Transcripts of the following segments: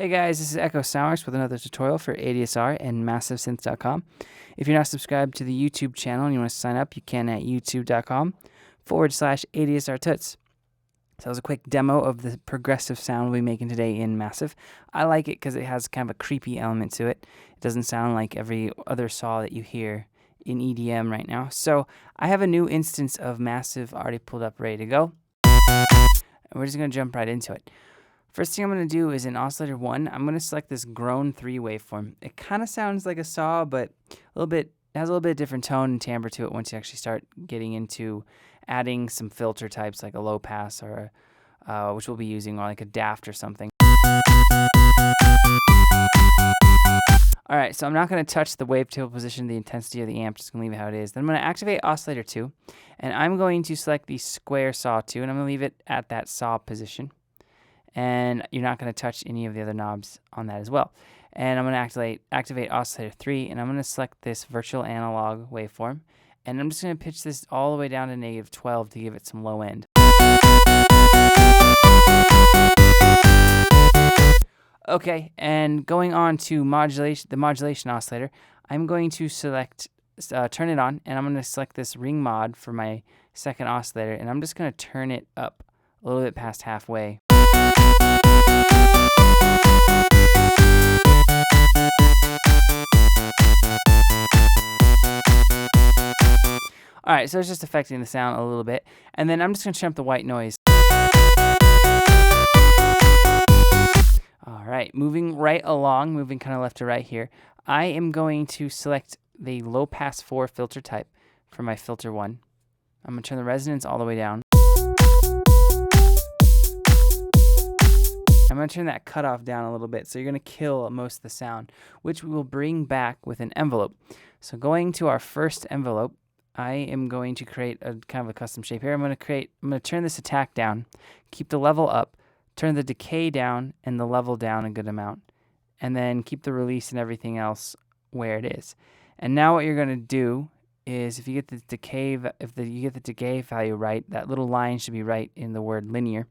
Hey guys, this is Echo Source with another tutorial for ADSR and MassiveSynth.com. If you're not subscribed to the YouTube channel and you want to sign up, you can at youtube.com/ADSR Tuts. So that was a quick demo of the progressive sound we'll be making today in Massive. I like it because it has kind of a creepy element to it. It doesn't sound like every other saw that you hear in EDM right now. So I have a new instance of Massive already pulled up, ready to go. And we're just going to jump right into it. First thing I'm going to do is in Oscillator 1, I'm going to select this Groan III waveform. It kind of sounds like a saw, but it has a little bit different tone and timbre to it once you actually start getting into adding some filter types like a low pass or which we'll be using, or like a daft or something. Alright, so I'm not going to touch the wavetable position, the intensity of the amp, just going to leave it how it is. Then I'm going to activate Oscillator 2, and I'm going to select the square saw 2, and I'm going to leave it at that saw position. And you're not going to touch any of the other knobs on that as well. And I'm going to activate Oscillator 3, and I'm going to select this virtual analog waveform. And I'm just going to pitch this all the way down to -12 to give it some low end. Okay, and going on to the modulation oscillator, I'm going to select, turn it on, and I'm going to select this ring mod for my second oscillator, and I'm just going to turn it up a little bit past halfway. Alright, so it's just affecting the sound a little bit. And then I'm just going to turn up the white noise. Alright, moving right along, moving kind of left to right here, I am going to select the low pass 4 filter type for my filter 1. I'm going to turn the resonance all the way down. I'm going to turn that cutoff down a little bit, so you're going to kill most of the sound, which we will bring back with an envelope. So going to our first envelope, I am going to create a kind of a custom shape here. I'm going to turn this attack down, keep the level up, turn the decay down and the level down a good amount, and then keep the release and everything else where it is. And now what you're going to do is, if you get the decay value right, that little line should be right in the word linear.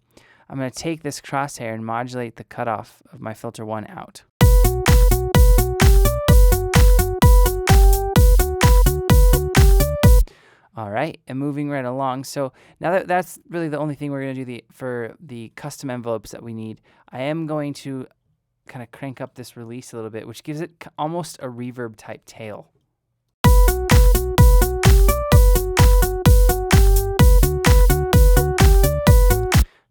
I'm going to take this crosshair and modulate the cutoff of my filter 1 out. All right, and moving right along. So now that's really the only thing we're going to do for the custom envelopes that we need. I am going to kind of crank up this release a little bit, which gives it almost a reverb type tail.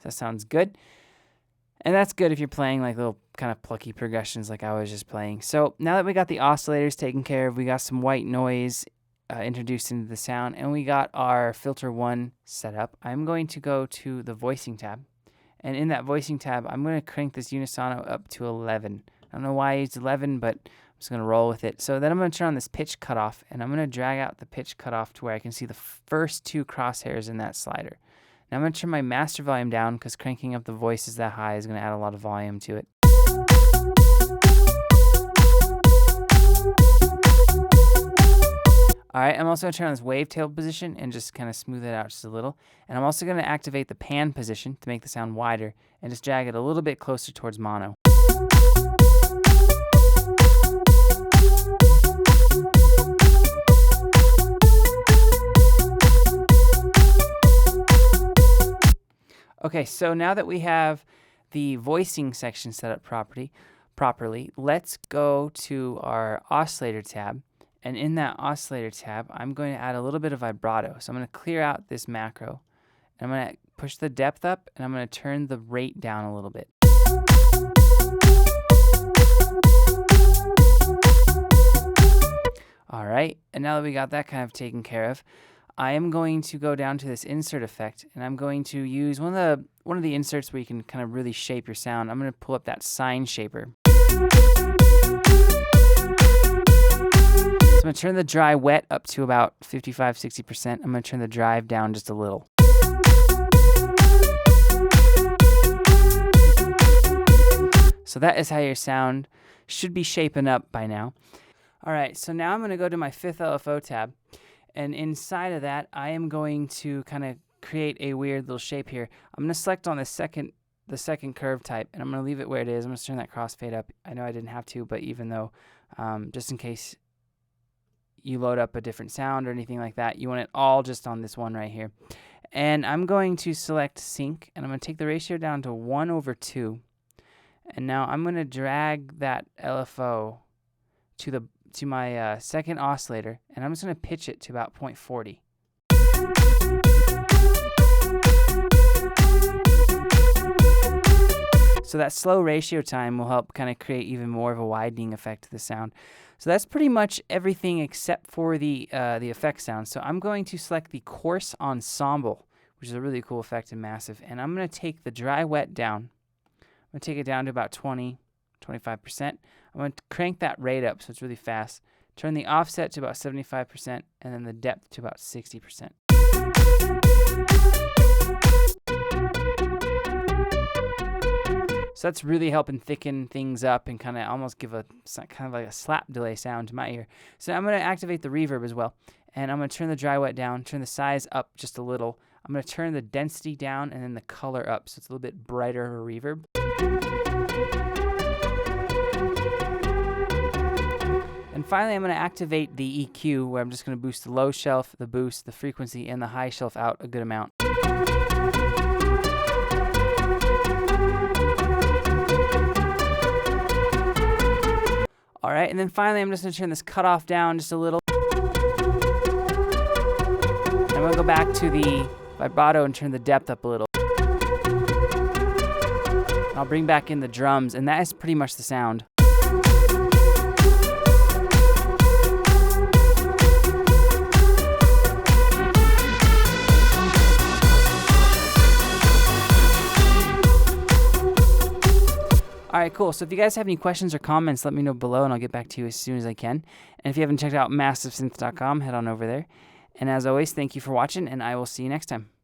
That sounds good. And that's good if you're playing like little kind of plucky progressions like I was just playing. So now that we got the oscillators taken care of, we got some white noise introduced into the sound, and we got our filter 1 set up, I'm going to go to the voicing tab. And in that voicing tab, I'm going to crank this unisono up to 11. I don't know why I used 11, but I'm just going to roll with it. So then I'm going to turn on this pitch cutoff, and I'm going to drag out the pitch cutoff to where I can see the first 2 crosshairs in that slider. Now I'm going to turn my master volume down because cranking up the voices that high is going to add a lot of volume to it. Alright, I'm also going to turn on this wavetable position and just kind of smooth it out just a little. And I'm also going to activate the pan position to make the sound wider and just drag it a little bit closer towards mono. Okay, so now that we have the voicing section set up properly, let's go to our oscillator tab. And in that oscillator tab, I'm going to add a little bit of vibrato. So I'm going to clear out this macro. And I'm going to push the depth up, and I'm going to turn the rate down a little bit. All right, and now that we got that kind of taken care of, I am going to go down to this insert effect, and I'm going to use one of the inserts where you can kind of really shape your sound. I'm going to pull up that sine shaper. I'm going to turn the dry wet up to about 55-60%. I'm going to turn the drive down just a little. So that is how your sound should be shaping up by now. Alright, so now I'm going to go to my 5th LFO tab, and inside of that I am going to kind of create a weird little shape here. I'm going to select on the second the second curve type, and I'm going to leave it where it is. I'm going to turn that crossfade up. I know I didn't have to, but even though, just in case you load up a different sound or anything like that, you want it all just on this one right here. And I'm going to select sync, and I'm going to take the ratio down to 1/2. And now I'm going to drag that LFO to my second oscillator, and I'm just going to pitch it to about 0.40. So that slow ratio time will help kind of create even more of a widening effect to the sound. So that's pretty much everything except for the effect sound. So I'm going to select the Chorus Ensemble, which is a really cool effect in Massive, and I'm going to take the dry wet down. I'm going to take it down to about 20, 25%. I'm going to crank that rate up so it's really fast. Turn the offset to about 75%, and then the depth to about 60%. So that's really helping thicken things up and kind of almost give a kind of like a slap delay sound to my ear. So I'm going to activate the reverb as well. And I'm going to turn the dry wet down, turn the size up just a little. I'm going to turn the density down and then the color up so it's a little bit brighter of a reverb. And finally, I'm going to activate the EQ, where I'm just going to boost the low shelf, the boost, the frequency, and the high shelf out a good amount. All right, and then finally, I'm just going to turn this cutoff down just a little. I'm going to go back to the vibrato and turn the depth up a little. I'll bring back in the drums, and that is pretty much the sound. All right, cool. So if you guys have any questions or comments, let me know below, and I'll get back to you as soon as I can. And if you haven't checked out MassiveSynth.com, head on over there. And as always, thank you for watching, and I will see you next time.